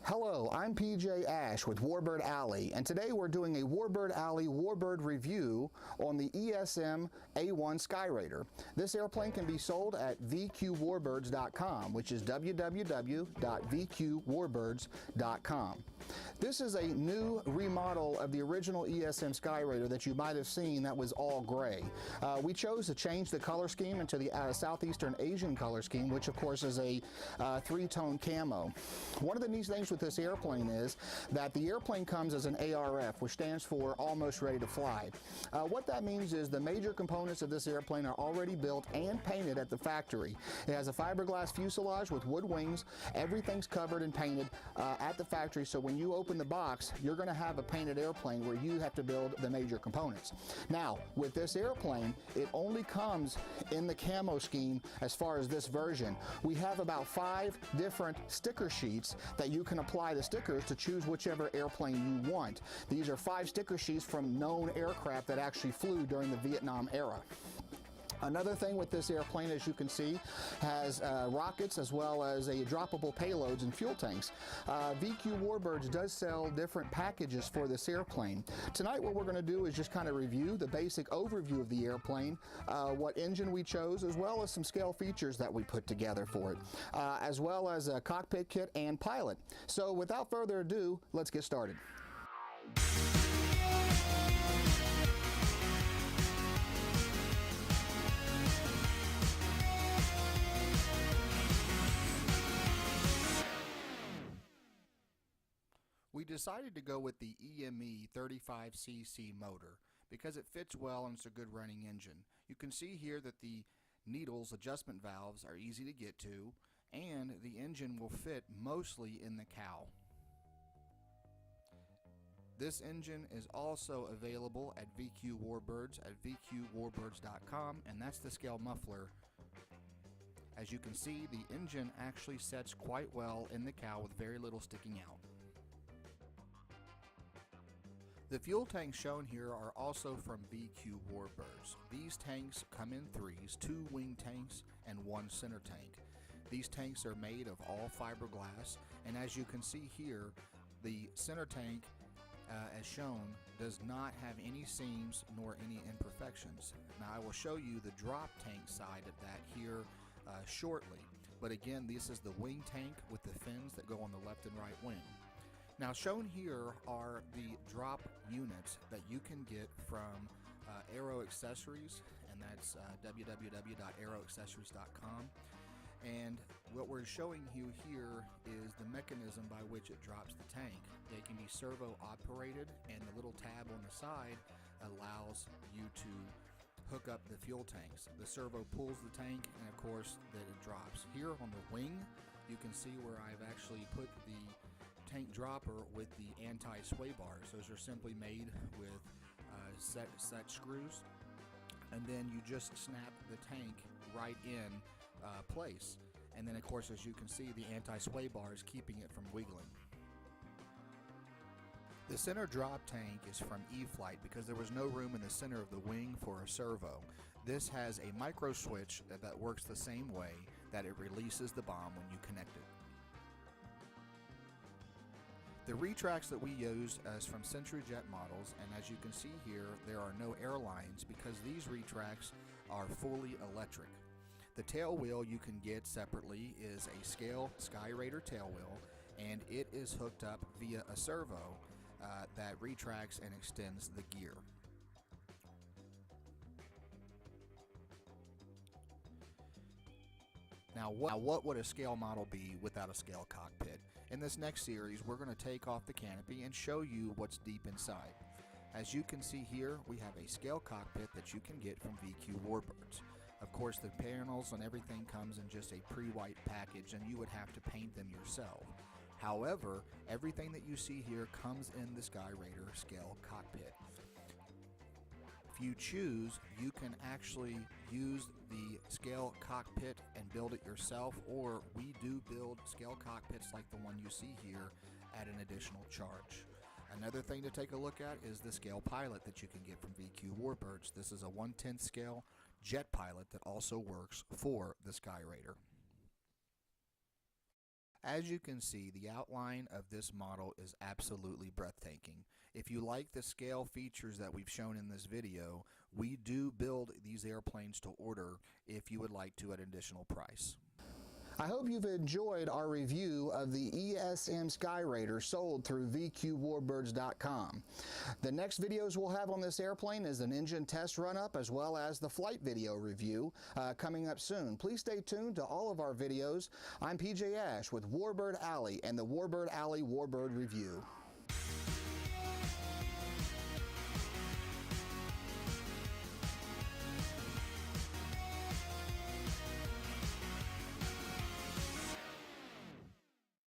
Hello, I'm PJ Ash with Warbird Alley, and today we're doing a Warbird Alley Warbird review on the ESM A1 Skyraider. This airplane can be sold at vqwarbirds.com, which is www.vqwarbirds.com. This is a new remodel of the original ESM Skyraider that you might have seen that was all gray. We chose to change the color scheme into the Southeastern Asian color scheme, which of course is a three-tone camo. One of the neat things with this airplane is that the airplane comes as an ARF, which stands for Almost Ready to Fly. What that means is the major components of this airplane are already built and painted at the factory. It has a fiberglass fuselage with wood wings. Everything's covered and painted at the factory, so when you open the box, you're going to have a painted airplane where you have to build the major components. Now, with this airplane, it only comes in the camo scheme as far as this version. We have about 5 different sticker sheets that you can apply the stickers to choose whichever airplane you want. These are 5 sticker sheets from known aircraft that actually flew during the Vietnam era. Another thing with this airplane, as you can see, has rockets as well as a droppable payloads and fuel tanks. VQ Warbirds does sell different packages for this airplane. Tonight what we're going to do is just kind of review the basic overview of the airplane, what engine we chose, as well as some scale features that we put together for it, as well as a cockpit kit and pilot. So without further ado, let's get started. We decided to go with the EME 35cc motor because it fits well and it's a good running engine. You can see here that the needles adjustment valves are easy to get to, and the engine will fit mostly in the cow. This engine is also available at VQ Warbirds at vqwarbirds.com, and that's the scale muffler. As you can see, the engine actually sets quite well in the cow with very little sticking out. The fuel tanks shown here are also from VQ Warbirds. These tanks come in threes, 2 wing tanks and 1 center tank. These tanks are made of all fiberglass, and as you can see here, the center tank, as shown, does not have any seams nor any imperfections. Now I will show you the drop tank side of that here shortly, but again, this is the wing tank with the fins that go on the left and right wing. Now shown here are the drop units that you can get from Aero Accessories, and that's www.aeroaccessories.com. And what we're showing you here is the mechanism by which it drops the tank. They can be servo operated, and the little tab on the side allows you to hook up the fuel tanks. The servo pulls the tank, and of course that it drops. Here on the wing, you can see where I've actually put the tank dropper with the anti-sway bars. Those are simply made with set screws, and then you just snap the tank right in place, and then of course, as you can see, the anti-sway bar is keeping it from wiggling. The center drop tank is from E-flite because there was no room in the center of the wing for a servo. This has a micro switch that works the same way, that it releases the bomb when you connect it. The retracts that we used is from CenturyJet models, and as you can see here, there are no airlines because these retracts are fully electric. The tail wheel you can get separately is a scale Skyraider tail wheel, and it is hooked up via a servo that retracts and extends the gear. Now what would a scale model be without a scale cockpit? In this next series, we're going to take off the canopy and show you what's deep inside. As you can see here, we have a scale cockpit that you can get from VQ Warbirds. Of course, the panels and everything comes in just a pre-white package, and you would have to paint them yourself. However, everything that you see here comes in the Skyraider scale cockpit. If you choose, you can actually use the scale cockpit and build it yourself, or we do build scale cockpits like the one you see here at an additional charge. Another thing to take a look at is the scale pilot that you can get from VQ Warbirds. This is a 1/10 scale jet pilot that also works for the Skyraider. As you can see, the outline of this model is absolutely breathtaking. If you like the scale features that we've shown in this video, we do build these airplanes to order if you would like to at an additional price. I hope you've enjoyed our review of the ESM Skyraider sold through VQWarbirds.com. The next videos we'll have on this airplane is an engine test run-up as well as the flight video review coming up soon. Please stay tuned to all of our videos. I'm PJ Ash with Warbird Alley and the Warbird Alley Warbird Review.